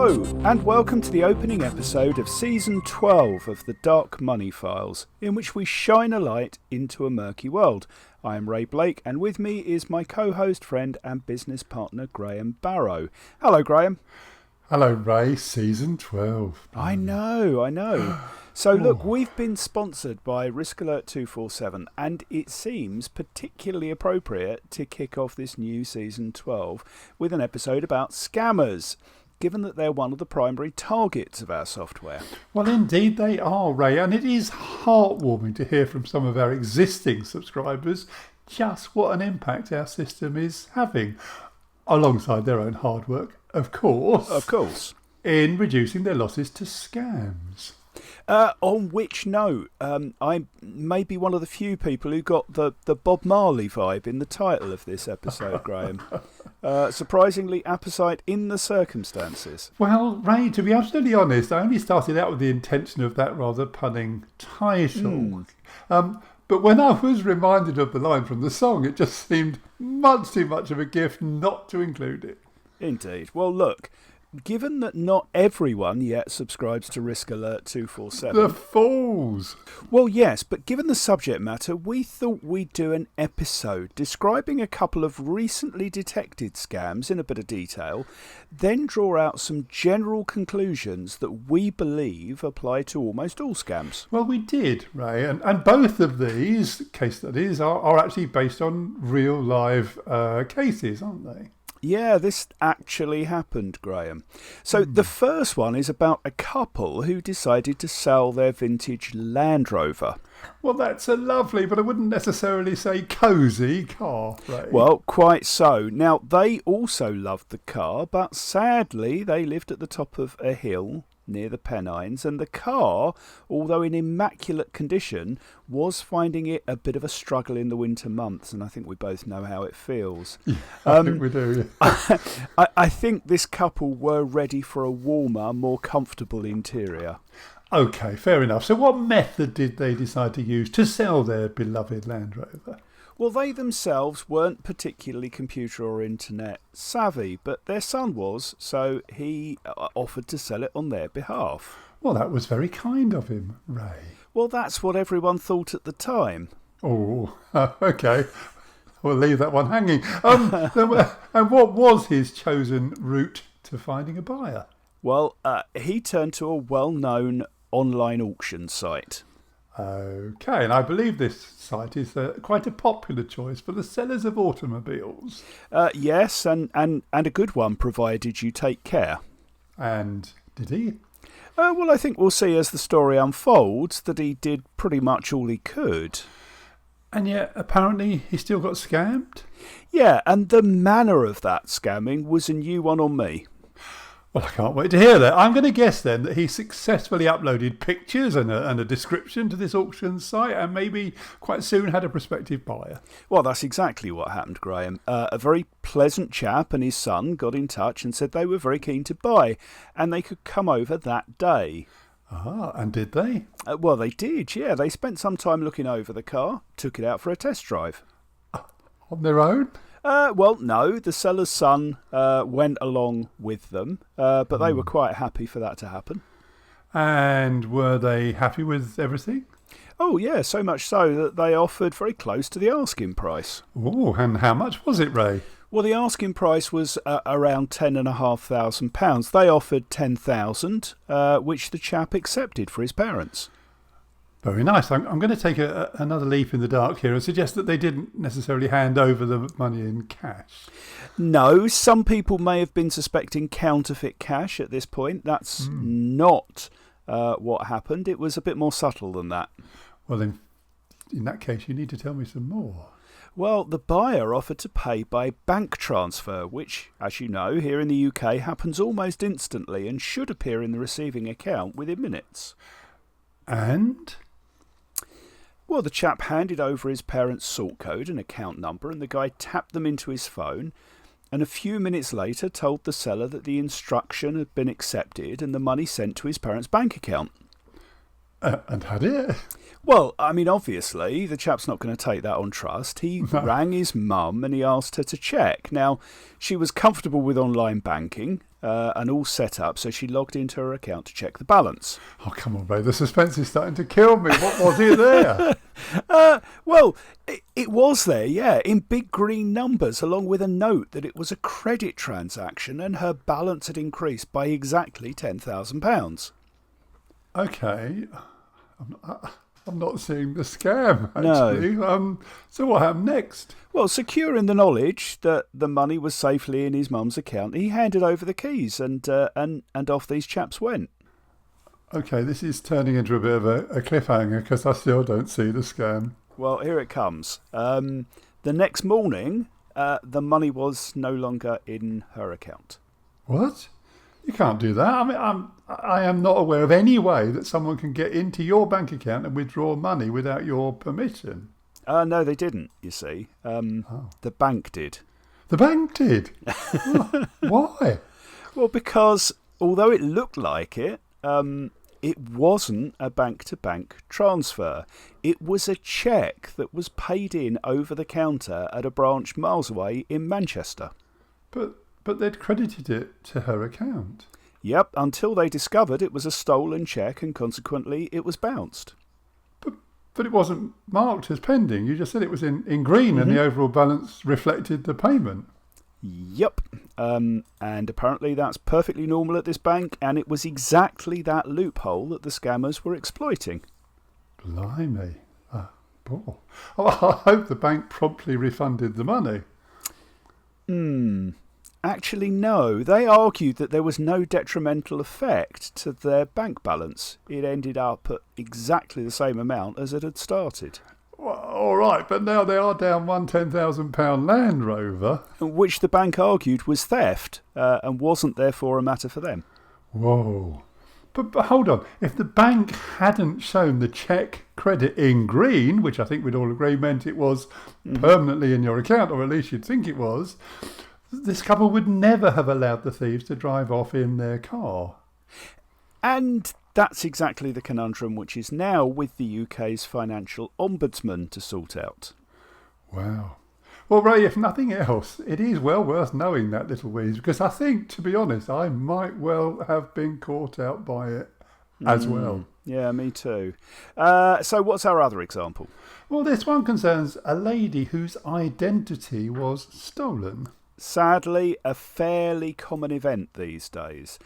Hello, and welcome to the opening episode of Season 12 of the Dark Money Files, in which we shine a light into a murky world. I am Ray Blake, and with me is my co-host, friend and business partner, Graham Barrow. Hello, Graham. Hello, Ray. Season 12. I know. So look, we've been sponsored by Risk Alert 247, and it seems particularly appropriate to kick off this new Season 12 with an episode about scammers, given that they're one of the primary targets of our software. Well, indeed they are, Ray, and it is heartwarming to hear from some of our existing subscribers just what an impact our system is having, alongside their own hard work, of course, in reducing their losses to scams. On which note, I may be one of the few people who got the Bob Marley vibe in the title of this episode, Graham. Surprisingly, apposite in the circumstances. Well, Ray, to be absolutely honest, I only started out with the intention of that rather punning title. But when I was reminded of the line from the song, it just seemed much too much of a gift not to include it. Indeed. Well, look, given that not everyone yet subscribes to Risk Alert 247... The fools! Well, yes, but given the subject matter, we thought we'd do an episode describing a couple of recently detected scams in a bit of detail, then draw out some general conclusions that we believe apply to almost all scams. Well, we did, Ray, and both of these case studies are actually based on real live cases, aren't they? Yeah, this actually happened, Graham. So the first one is about a couple who decided to sell their vintage Land Rover. Well, that's a lovely, but I wouldn't necessarily say cosy car, Ray. Well, quite so. Now, they also loved the car, but sadly they lived at the top of a hill near the Pennines, and the car, although in immaculate condition, was finding it a bit of a struggle in the winter months, and I think we both know how it feels. Yeah, I think we do. Yeah. I think this couple were ready for a warmer, more comfortable interior. OK, fair enough. So what method did they decide to use to sell their beloved Land Rover? Well, they themselves weren't particularly computer or internet savvy, but their son was, so he offered to sell it on their behalf. Well, that was very kind of him, Ray. Well, that's what everyone thought at the time. Oh, OK. We'll leave that one hanging. And what was his chosen route to finding a buyer? Well, he turned to a well-known online auction site. OK, and I believe this site is quite a popular choice for the sellers of automobiles. Yes, and a good one, provided you take care. And did he? Well, I think we'll see as the story unfolds that he did pretty much all he could. And yet, apparently, he still got scammed? Yeah, and the manner of that scamming was a new one on me. Well, I can't wait to hear that. I'm going to guess then that he successfully uploaded pictures and a description to this auction site and maybe quite soon had a prospective buyer. Well, that's exactly what happened, Graham. A very pleasant chap and his son got in touch and said they were very keen to buy and they could come over that day. Ah, and did they? Well, they did, yeah. They spent some time looking over the car, took it out for a test drive. On their own? Well, no, the seller's son went along with them, but they were quite happy for that to happen. And were they happy with everything? Oh, yeah, so much so that they offered very close to the asking price. Oh, and how much was it, Ray? Well, the asking price was around £10,500. They offered $10,000, which the chap accepted for his parents. Very nice. I'm going to take another leap in the dark here and suggest that they didn't necessarily hand over the money in cash. No, some people may have been suspecting counterfeit cash at this point. That's not what happened. It was a bit more subtle than that. Well, then, in that case, you need to tell me some more. Well, the buyer offered to pay by bank transfer, which, as you know, here in the UK happens almost instantly and should appear in the receiving account within minutes. And? Well, the chap handed over his parents' sort code and account number, and the guy tapped them into his phone, and a few minutes later told the seller that the instruction had been accepted and the money sent to his parents' bank account. And had it? Well, I mean, obviously, the chap's not going to take that on trust. He rang his mum and he asked her to check. Now, she was comfortable with online banking, and all set up, so she logged into her account to check the balance. Oh, come on, Ray. The suspense is starting to kill me. What was it there? Well, it was there, yeah, in big green numbers, along with a note that it was a credit transaction and her balance had increased by exactly £10,000. Okay. I'm not seeing the scam, actually. No. So what happened next? Well, secure in the knowledge that the money was safely in his mum's account, he handed over the keys and off these chaps went. Okay, this is turning into a bit of a cliffhanger because I still don't see the scam. Well, here it comes. The next morning, the money was no longer in her account. What? You can't do that. I mean, I am not aware of any way that someone can get into your bank account and withdraw money without your permission. No, they didn't, you see. The bank did. The bank did? Why? Well, because although it looked like it, it wasn't a bank-to-bank transfer. It was a cheque that was paid in over the counter at a branch miles away in Manchester. But they'd credited it to her account. Yep, until they discovered it was a stolen cheque and consequently it was bounced. But it wasn't marked as pending. You just said it was in green and the overall balance reflected the payment. Yep, and apparently that's perfectly normal at this bank, and it was exactly that loophole that the scammers were exploiting. Blimey. Oh, I hope the bank promptly refunded the money. Actually, no. They argued that there was no detrimental effect to their bank balance. It ended up at exactly the same amount as it had started. Well, all right, but now they are down one £10,000 Land Rover. Which the bank argued was theft and wasn't therefore a matter for them. Whoa. But hold on. If the bank hadn't shown the cheque credit in green, which I think we'd all agree meant it was permanently in your account, or at least you'd think it was, this couple would never have allowed the thieves to drive off in their car. And that's exactly the conundrum which is now with the UK's financial ombudsman to sort out. Wow. Well, Ray, if nothing else, it is well worth knowing that little wheeze, because I think, to be honest, I might well have been caught out by it as well. Yeah, me too. So what's our other example? Well, this one concerns a lady whose identity was stolen. Sadly, a fairly common event these days.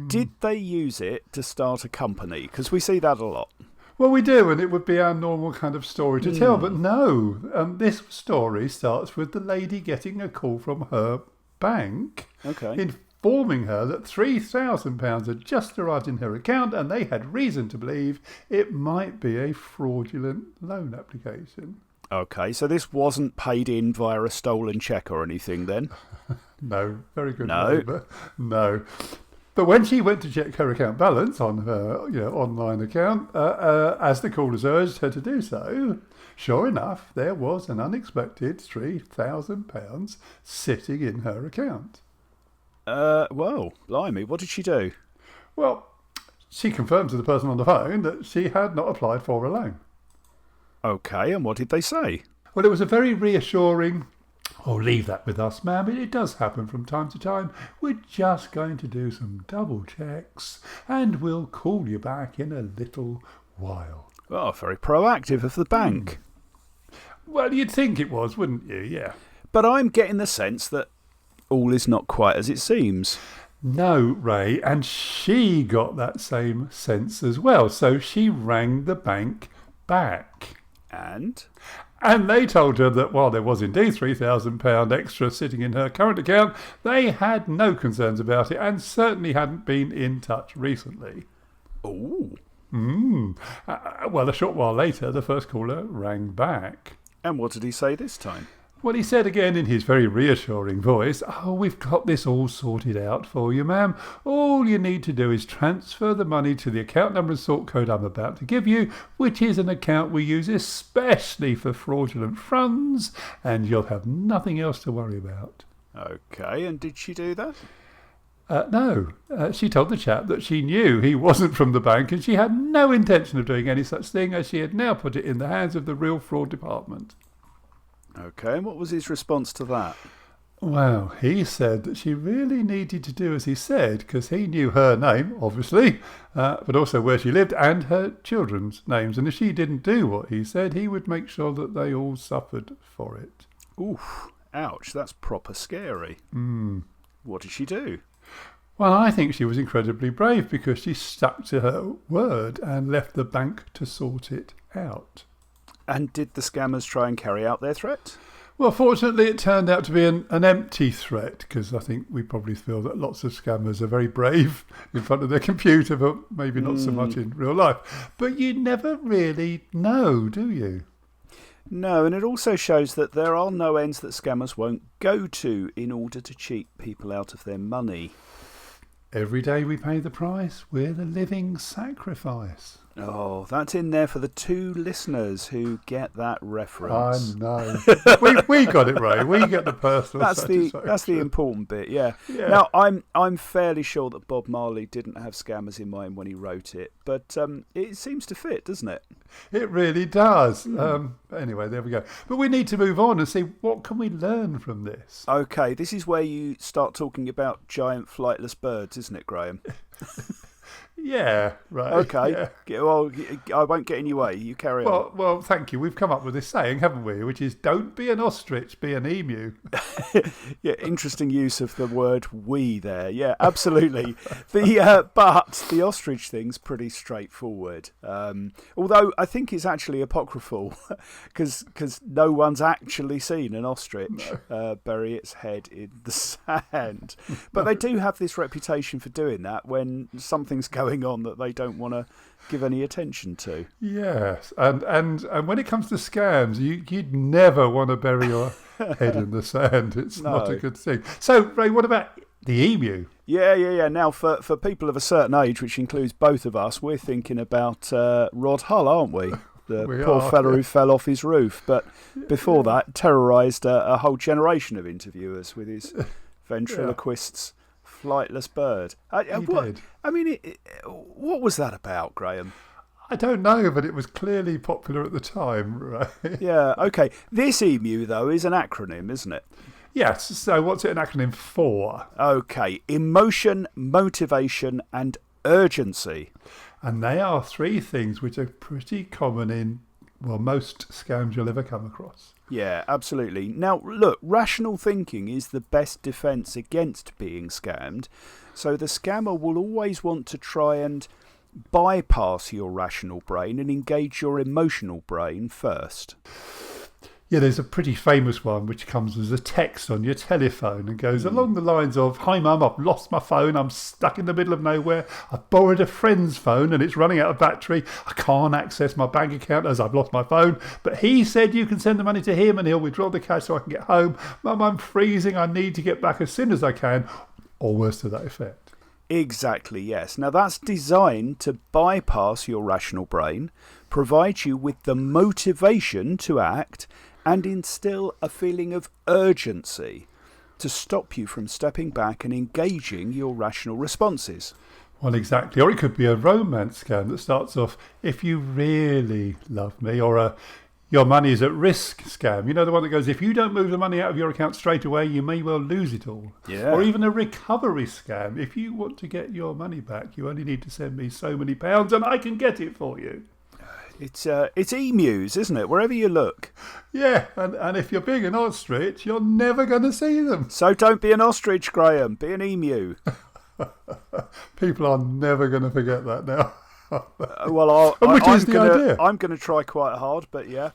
Did they use it to start a company? Because we see that a lot. Well, we do, and it would be our normal kind of story to tell. But no, this story starts with the lady getting a call from her bank informing her that £3,000 had just arrived in her account and they had reason to believe it might be a fraudulent loan application. Okay, so this wasn't paid in via a stolen cheque or anything then? No, very good. No. No. But when she went to check her account balance on her online account, as the callers urged her to do so, sure enough, there was an unexpected £3,000 sitting in her account. Well, blimey, what did she do? Well, she confirmed to the person on the phone that she had not applied for a loan. Okay, and what did they say? Well, it was a very reassuring, leave that with us, ma'am. It does happen from time to time. We're just going to do some double checks and we'll call you back in a little while. Oh, very proactive of the bank. Well, you'd think it was, wouldn't you? Yeah. But I'm getting the sense that all is not quite as it seems. No, Ray, and she got that same sense as well. So she rang the bank back. And they told her that while there was indeed £3,000 extra sitting in her current account, they had no concerns about it and certainly hadn't been in touch recently. Oh. Well, a short while later, the first caller rang back. And what did he say this time? Well, he said again in his very reassuring voice, we've got this all sorted out for you, ma'am. All you need to do is transfer the money to the account number and sort code I'm about to give you, which is an account we use especially for fraudulent funds, and you'll have nothing else to worry about. Okay, and did she do that? No. She told the chap that she knew he wasn't from the bank and she had no intention of doing any such thing, as she had now put it in the hands of the real fraud department. Okay, and what was his response to that? Well, he said that she really needed to do as he said because he knew her name, obviously, but also where she lived and her children's names. And if she didn't do what he said, he would make sure that they all suffered for it. Oof, ouch, that's proper scary. What did she do? Well, I think she was incredibly brave because she stuck to her word and left the bank to sort it out. And did the scammers try and carry out their threat? Well, fortunately, it turned out to be an empty threat because I think we probably feel that lots of scammers are very brave in front of their computer, but maybe not so much in real life. But you never really know, do you? No, and it also shows that there are no ends that scammers won't go to in order to cheat people out of their money. Every day we pay the price, we're the living sacrifice. Oh, that's in there for the 2 listeners who get that reference. I know. we got it, Ray. We get the personal satisfaction. That's the important bit, yeah. Now, I'm fairly sure that Bob Marley didn't have scammers in mind when he wrote it, but it seems to fit, doesn't it? It really does. Anyway, there we go. But we need to move on and see what can we learn from this. Okay, this is where you start talking about giant flightless birds, isn't it, Graham? Yeah, right. Okay. Yeah. Well, I won't get in your way. You carry on. Well, thank you. We've come up with this saying, haven't we? Which is, don't be an ostrich, be an emu. Yeah, interesting use of the word "we" there. Yeah, absolutely. But the ostrich thing's pretty straightforward. Although I think it's actually apocryphal because no one's actually seen an ostrich bury its head in the sand. But they do have this reputation for doing that when something's going on that they don't want to give any attention to. Yes, and when it comes to scams, you'd never want to bury your head in the sand. It's not a good thing. So, Ray, what about the emu? Yeah. Now, for people of a certain age, which includes both of us, we're thinking about Rod Hull, aren't we? The poor fella who fell off his roof. But before that, terrorised a whole generation of interviewers with his ventriloquist's flightless bird. Did. I mean, what was that about, Graham? I don't know, but it was clearly popular at the time, right? Yeah, okay. This emu, though, is an acronym, isn't it? Yes, so what's it an acronym for? Okay, emotion, motivation and urgency. And they are 3 things which are pretty common in, most scams you'll ever come across. Yeah, absolutely. Now, look, rational thinking is the best defence against being scammed. So the scammer will always want to try and bypass your rational brain and engage your emotional brain first. Yeah, there's a pretty famous one which comes as a text on your telephone and goes along the lines of, "Hi Mum, I've lost my phone, I'm stuck in the middle of nowhere, I've borrowed a friend's phone and it's running out of battery, I can't access my bank account as I've lost my phone, but he said you can send the money to him and he'll withdraw the cash so I can get home. Mum, I'm freezing, I need to get back as soon as I can," or words to that effect. Exactly, yes. Now that's designed to bypass your rational brain, provide you with the motivation to act, and instill a feeling of urgency to stop you from stepping back and engaging your rational responses. Well, exactly. Or it could be a romance scam that starts off, "If you really love me," or a "your money is at risk" scam. You know, the one that goes, "If you don't move the money out of your account straight away, you may well lose it all." Yeah. Or even a recovery scam. "If you want to get your money back, you only need to send me so many pounds and I can get it for you." It's emus, isn't it? Wherever you look. Yeah, and if you're being an ostrich, you're never going to see them. So don't be an ostrich, Graham. Be an emu. People are never going to forget that now. Well, Which is the idea. I'm going to try quite hard, but yeah.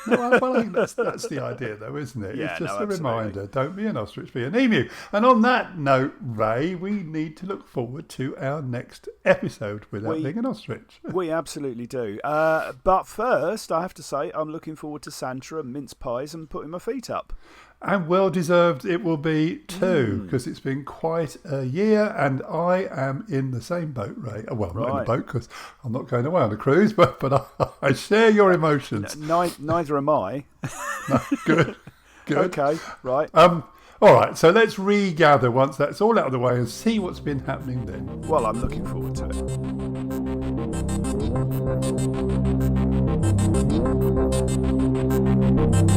No, well, I think that's the idea, though, isn't it? Yeah, it's just a absolutely. reminder. Don't be an ostrich, be an emu. And on that note, Ray, we need to look forward to our next episode without being an ostrich. We absolutely do. But first, I have to say, I'm looking forward to Santa and mince pies and putting my feet up. And well deserved it will be too, because it's been quite a year and I am in the same boat, Ray. Well, I'm not in a boat because I'm not going away on a cruise, but I share your emotions. Neither am I. No, good. Okay, right. All right, so let's regather once that's all out of the way and see what's been happening then. Well, I'm looking forward to it.